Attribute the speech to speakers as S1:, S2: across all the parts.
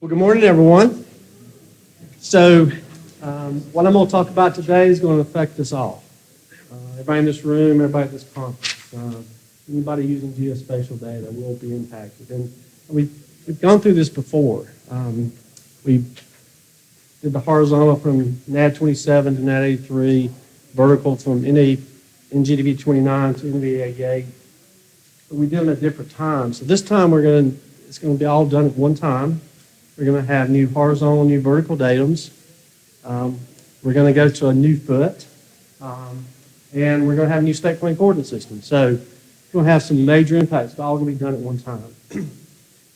S1: Well, good morning, everyone. So, what I'm going to talk about today is going to affect us all. Everybody in this room, everybody at this conference, anybody using geospatial data will be impacted. And we've gone through this before. We did the horizontal from NAD 27 to NAD 83, vertical from NGDB 29 to NVDA 88. But we did them at different times. So this time it's going to be all done at one time. We're going to have new horizontal, new vertical datums. We're going to go to a new foot. And we're going to have a new state plane coordinate system. So we're going to have some major impacts. It's all going to be done at one time. It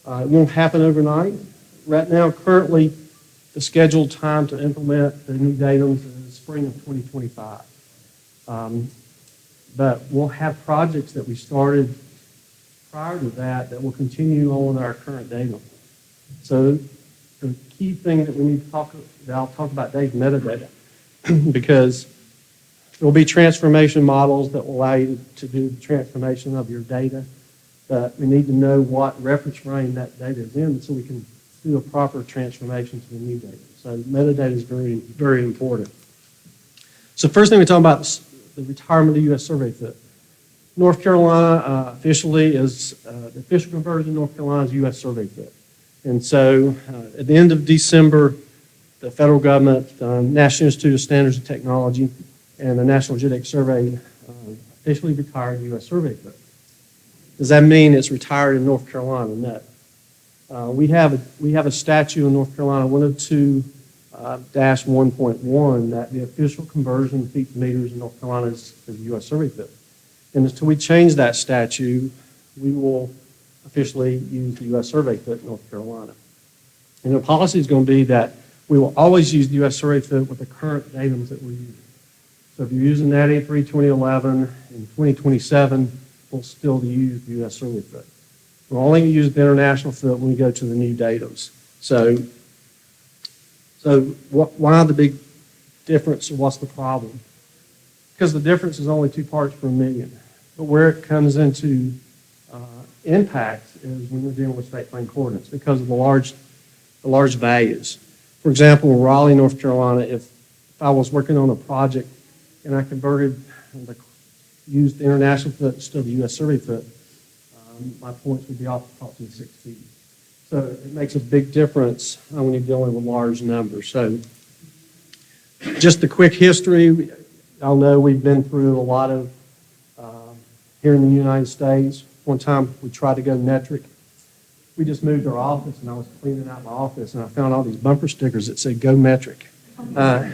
S1: won't happen overnight. Right now, currently, the scheduled time to implement the new datums is spring of 2025. But we'll have projects that we started prior to that will continue on our current datum. So the key thing that we need to that I'll talk about today is metadata, because there will be transformation models that will allow you to do the transformation of your data, but we need to know what reference frame that data is in so we can do a proper transformation to the new data. So metadata is very, very important. So first thing we talk about is the retirement of the U.S. survey foot. North Carolina officially is, the official conversion of North Carolina is U.S. survey foot. And so at the end of December, the federal government, National Institute of Standards and Technology, and the National Geodetic Survey officially retired U.S. survey foot. Does that mean it's retired in North Carolina? No. We have a statute in North Carolina, 102-1.1, that the official conversion of feet to meters in North Carolina is U.S. survey foot. And until we change that statute, we will officially use the U.S. survey foot in North Carolina. And the policy is going to be that we will always use the U.S. survey foot with the current datums that we're using. So if you're using NAD 83 2011 in 2027, we'll still use the U.S. survey foot. We'll only use the international foot when we go to the new datums. So why the big difference, or what's the problem? Because the difference is only 2 parts per million. But where it comes into impact is when we're dealing with state plane coordinates because of the large values. For example, in Raleigh, North Carolina, if I was working on a project and I used the international foot instead of the U.S. survey foot, my points would be off approximately 6 feet. So it makes a big difference when you're dealing with large numbers. So just the quick history, y'all know we've been through a lot of, here in the United States. One time we tried to go metric. We just moved our office and I was cleaning out my office and I found all these bumper stickers that said go metric. I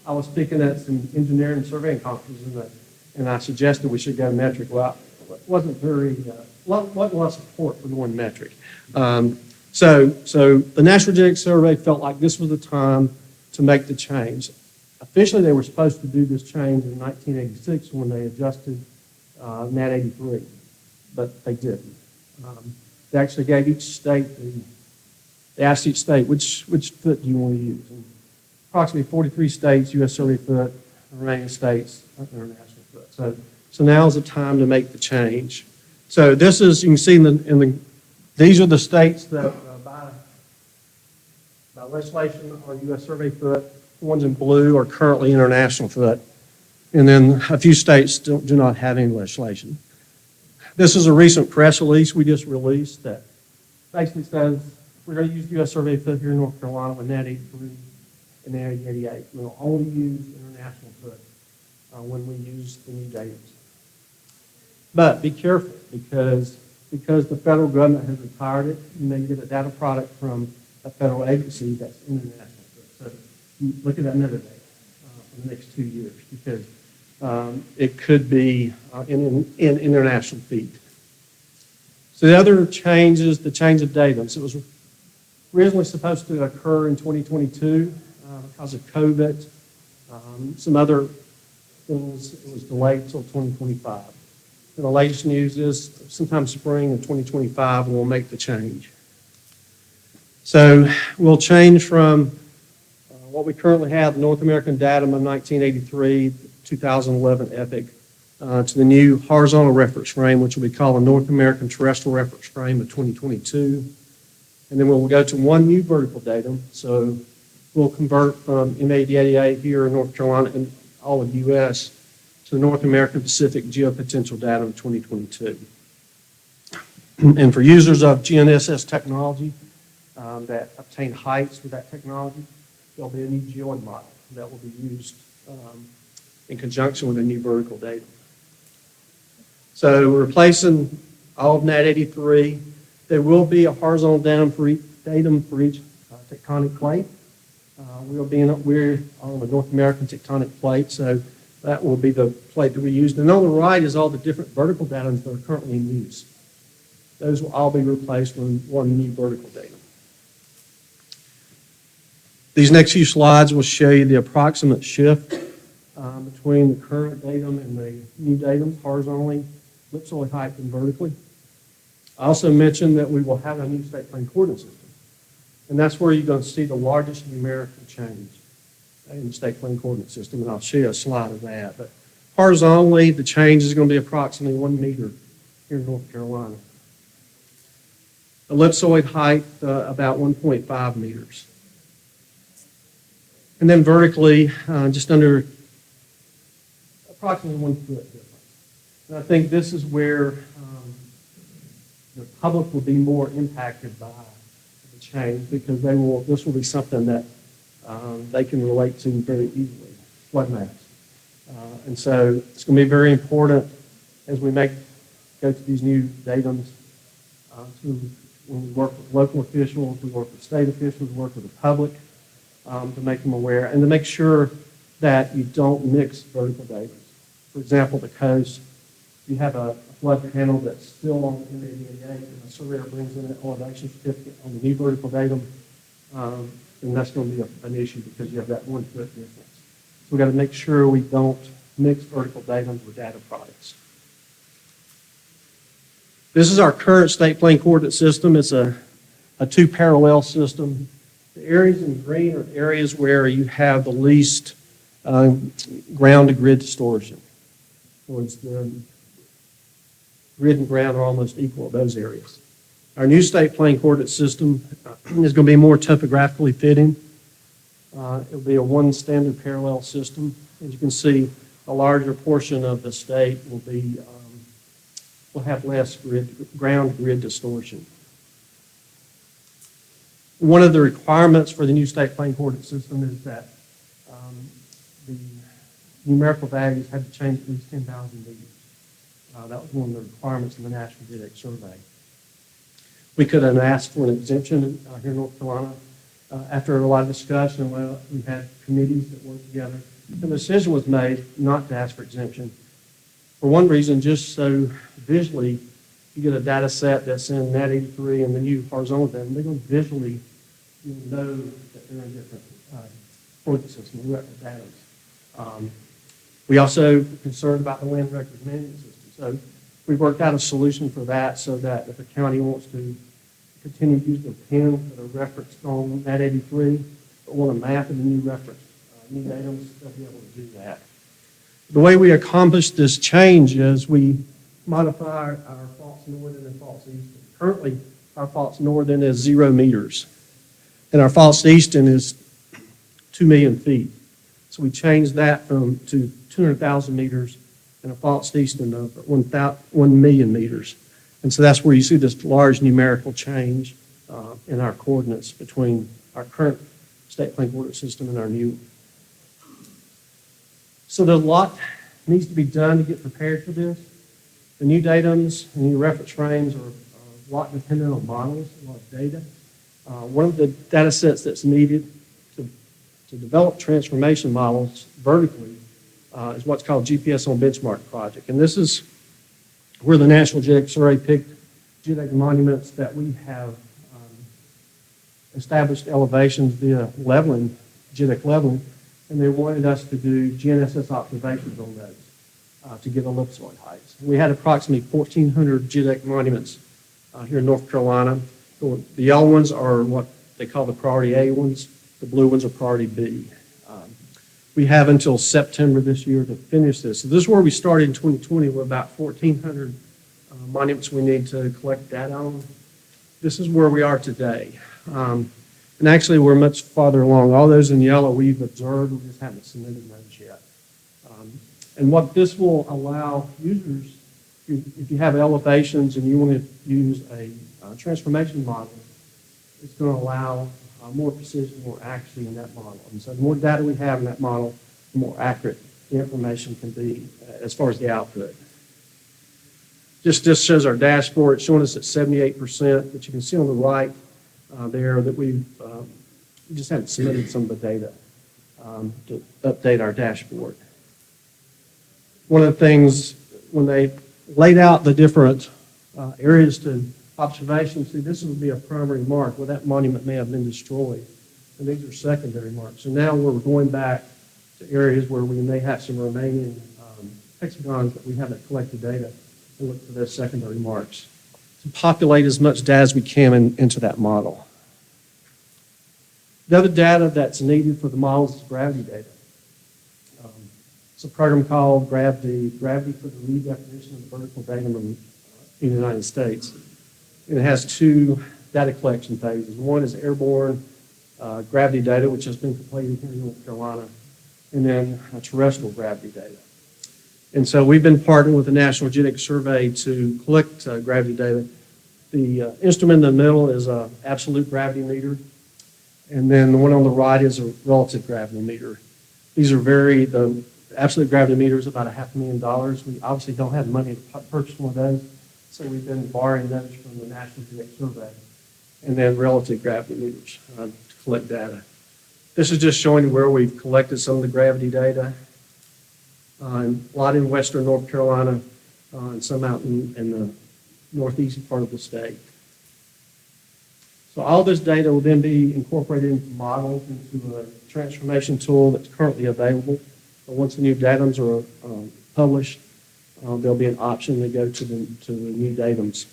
S1: was speaking at some engineering and surveying conferences and I suggested we should go metric. Well, it wasn't a lot of support for going metric. So the National Geodetic Survey felt like this was the time to make the change. Officially, they were supposed to do this change in 1986 when they adjusted NAD 83, but they didn't. They actually gave each state, they asked each state, which foot do you want to use? And approximately 43 states, U.S. survey foot, the remaining states, international foot. So now is the time to make the change. So this is, you can see these are the states that by legislation are U.S. survey foot. The ones in blue are currently international foot. And then a few states do not have any legislation. This is a recent press release we just released that basically says we're going to use U.S. survey foot here in North Carolina with NAD 83 and NAD 88. We'll only use international foot when we use the new datums. But be careful because the federal government has retired it, you may get a data product from a federal agency that's international foot. So you look at that metadata for the next 2 years because it could be in international feet. So the other change is the change of datums. It was originally supposed to occur in 2022 because of COVID. Some other things, it was delayed until 2025. And the latest news is sometime spring of 2025 we'll make the change. So we'll change from what we currently have, the North American datum of 1983, 2011 EPIC, to the new horizontal reference frame, which will be called the North American Terrestrial Reference Frame of 2022. And then we'll go to one new vertical datum. So we'll convert from MADAA here in North Carolina and all of U.S. to the North American Pacific Geopotential Datum 2022. And for users of GNSS technology that obtain heights with that technology, there'll be a new geoid model that will be used in conjunction with a new vertical datum. So we're replacing all of NAT 83. There will be a horizontal datum for each tectonic plate. We're on the North American tectonic plate, so that will be the plate that we used. And on the right is all the different vertical datums that are currently in use. Those will all be replaced with one new vertical datum. These next few slides will show you the approximate shift between the current datum and the new datum, horizontally, ellipsoid height, and vertically. I also mentioned that we will have a new state plane coordinate system. And that's where you're going to see the largest numerical change in the state plane coordinate system. And I'll show you a slide of that. But horizontally, the change is going to be approximately 1 meter here in North Carolina. Ellipsoid height, about 1.5 meters. And then vertically, just under approximately 1 foot difference. And I think this is where the public will be more impacted by the change because this will be something that they can relate to very easily, flood maps. And so it's going to be very important as we go to these new datums when we work with local officials, we work with state officials, we work with the public to make them aware and to make sure that you don't mix vertical datums. For example, the coast, you have a flood panel that's still on the MADAA and the surveyor brings in an elevation certificate on the new vertical datum, then that's going to be an issue because you have that 1 foot difference. So we've got to make sure we don't mix vertical datums with data products. This is our current state plane coordinate system. It's a two parallel system. The areas in green are areas where you have the least ground to grid distortion. So it's the grid and ground are almost equal in those areas. Our new state plane coordinate system is going to be more topographically fitting. It'll be a one standard parallel system. As you can see, a larger portion of the state will have less ground grid distortion. One of the requirements for the new state plane coordinate system is that the numerical values had to change at least 10,000 meters. That was one of the requirements in the National Geodetic Survey. We could have asked for an exemption here in North Carolina. After a lot of discussion, we had committees that worked together. And the decision was made not to ask for exemption. For one reason, just so visually, you get a data set that's in NAT 83 and the new horizontal datum, they're going to visually know that they're in different coordinate systems, different data. We also are concerned about the land records management system. So we worked out a solution for that so that if a county wants to continue to use their pins that are referenced on NAT 83, but want a map and a new reference, new datums, they'll be able to do that. The way we accomplish this change is we modify our false northern and false eastern. Currently, our false northern is 0 meters, and our false eastern is 2 million feet. So we changed that to 200,000 meters and a false eastern of 1 million meters. And so that's where you see this large numerical change in our coordinates between our current state plane coordinate system and our new. So there's a lot needs to be done to get prepared for this. The new datums and new reference frames are a lot dependent on models, a lot of data. One of the data sets that's needed to develop transformation models vertically is what's called GPS on Benchmark project. And this is where the National Geodetic Survey picked geodetic monuments that we have established elevations via leveling, geodetic leveling, and they wanted us to do GNSS observations on those to get ellipsoid heights. We had approximately 1,400 geodetic monuments here in North Carolina. The yellow ones are what they call the priority A ones. The blue ones are priority B. We have until September this year to finish this. So this is where we started in 2020 with about 1,400 monuments we need to collect data on. this is where we are today. And actually, we're much farther along. All those in yellow we've observed, we just haven't submitted those yet. And what this will allow users, if you have elevations and you want to use a transformation model, it's going to allow more precision, more accuracy in that model. And so the more data we have in that model, the more accurate the information can be as far as the output. Just shows our dashboard. It's showing us at 78%, but you can see on the right there that we just haven't submitted some of the data to update our dashboard. One of the things, when they laid out the different areas to observation, see, this would be a primary mark where that monument may have been destroyed, and these are secondary marks. So now we're going back to areas where we may have some remaining hexagons that we haven't collected data, and look for those secondary marks to populate as much data as we can into that model. The other data that's needed for the models is gravity data. It's a program called Gravity for the redefinition of the vertical datum in the United States. And it has two data collection phases. One is airborne gravity data, which has been completed here in North Carolina, and then terrestrial gravity data. And so we've been partnering with the National Geodetic Survey to collect gravity data. The instrument in the middle is an absolute gravity meter, and then the one on the right is a relative gravity meter. These are the absolute gravity meter is about $500,000. We obviously don't have money to purchase one of those, so we've been borrowing those from the National Geodetic Survey. And then relative gravity meters to collect data. This is just showing you where we've collected some of the gravity data. A lot in western North Carolina and some out in the northeastern part of the state. So all this data will then be incorporated into models, into a transformation tool that's currently available. But once the new datums are published, there'll be an option to go to the new datums.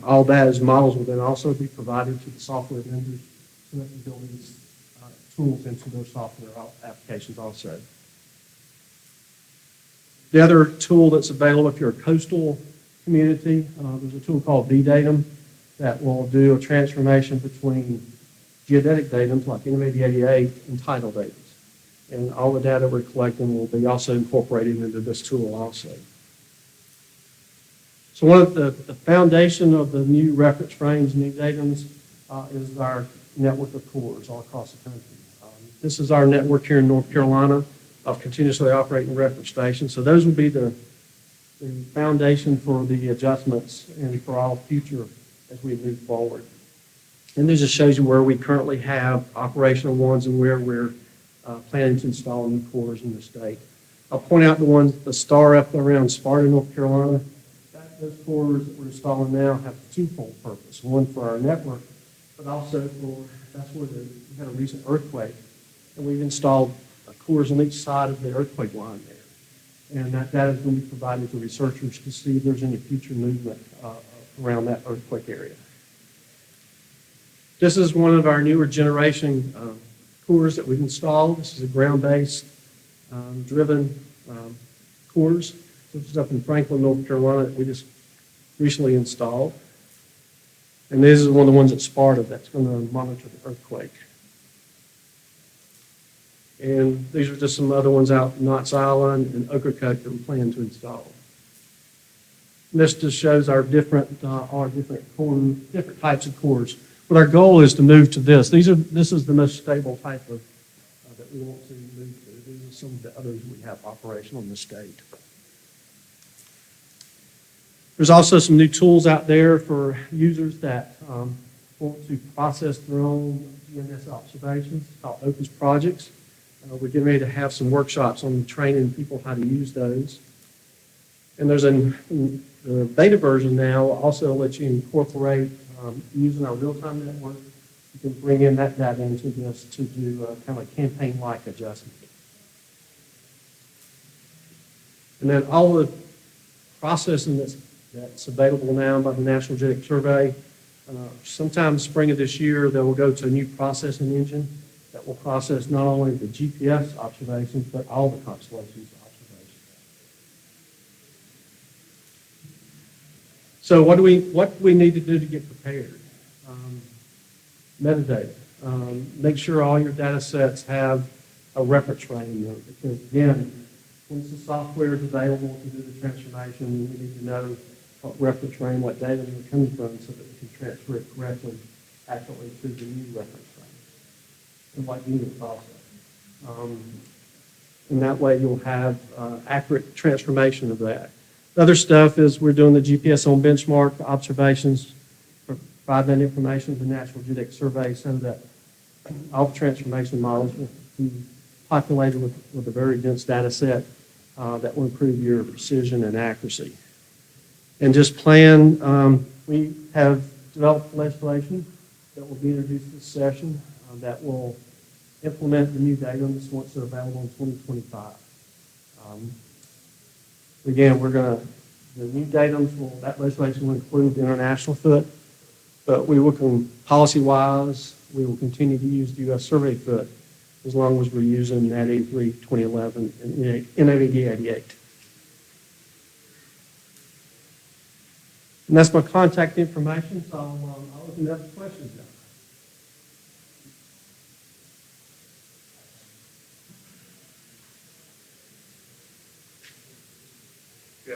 S1: All that as models will then also be provided to the software vendors so that they can build these tools into their software applications also. The other tool that's available if you're a coastal community, there's a tool called VDatum that will do a transformation between geodetic datums like NM8088 and tidal datums. And all the data we're collecting will be also incorporated into this tool also. So one of the foundation of the new reference frames, new datums, is our network of cores all across the country. This is our network here in North Carolina of continuously operating reference stations. So those will be the foundation for the adjustments and for all future as we move forward. And this just shows you where we currently have operational ones and where we're planning to install new cores in the state. I'll point out the star up around Sparta, North Carolina. Those cores that we're installing now have a twofold purpose. One for our network, but also that's where we had a recent earthquake, and we've installed cores on each side of the earthquake line there. And that data is going to be provided to researchers to see if there's any future movement around that earthquake area. This is one of our newer generation cores that we've installed. This is a ground-based driven cores. This is up in Franklin, North Carolina that we just recently installed. And this is one of the ones at Sparta that's going to monitor the earthquake. And these are just some other ones out in Knott's Island and Ocracoke that we plan to install. And this just shows our different types of cores. But our goal is to move to this. This is the most stable type of that we want to move to. These are some of the others we have operational in the state. There's also some new tools out there for users that want to process their own GNS observations called Opus projects. We're getting ready to have some workshops on training people how to use those. And there's the beta version now also lets you incorporate using our real-time network. You can bring in that data into this to do kind of a campaign-like adjustment. And then all the processing that's available now by the National Geodetic Survey. Sometime spring of this year, they will go to a new processing engine that will process not only the GPS observations, but all the constellations observations. So what do we need to do to get prepared? Metadata. Make sure all your data sets have a reference frame in there, because again, once the software is available to do the transformation, we need to know what reference frame, what data they're coming from, so that we can transfer it correctly, accurately to the new reference frame, and what unit also. And that way you'll have accurate transformation of that. The other stuff is we're doing the GPS on benchmark observations, provide that information to the National Geodetic Survey so that all the transformation models will be populated with a very dense data set that will improve your precision and accuracy. And just plan, we have developed legislation that will be introduced this session that will implement the new datums once they're available in 2025. Again, the new datums that legislation will include the international foot, but we will, policy-wise, we will continue to use the U.S. survey foot as long as we're using NAT 83, 2011, and NAVD 88. And that's my contact information, so I'll open it up to questions now. Yeah.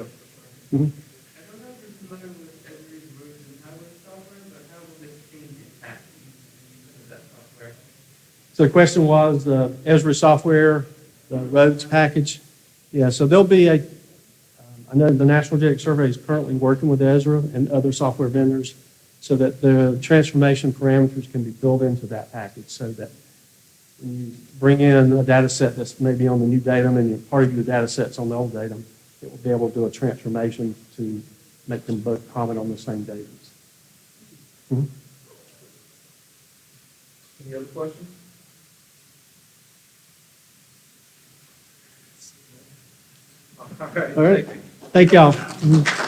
S1: Mm-hmm.
S2: I don't know if you're familiar with Esri's roads and highway software, but how will this change impact of that software?
S1: So the question was the Esri software, the roads package. Yeah, so there'll be I know the National Geodetic Survey is currently working with Ezra and other software vendors so that the transformation parameters can be built into that package so that when you bring in a data set that's maybe on the new datum and part of your data set's on the old datum, it will be able to do a transformation to make them both comment on the same datums. Mm-hmm.
S2: Any other questions? All right.
S1: All right. Thank y'all. Mm-hmm.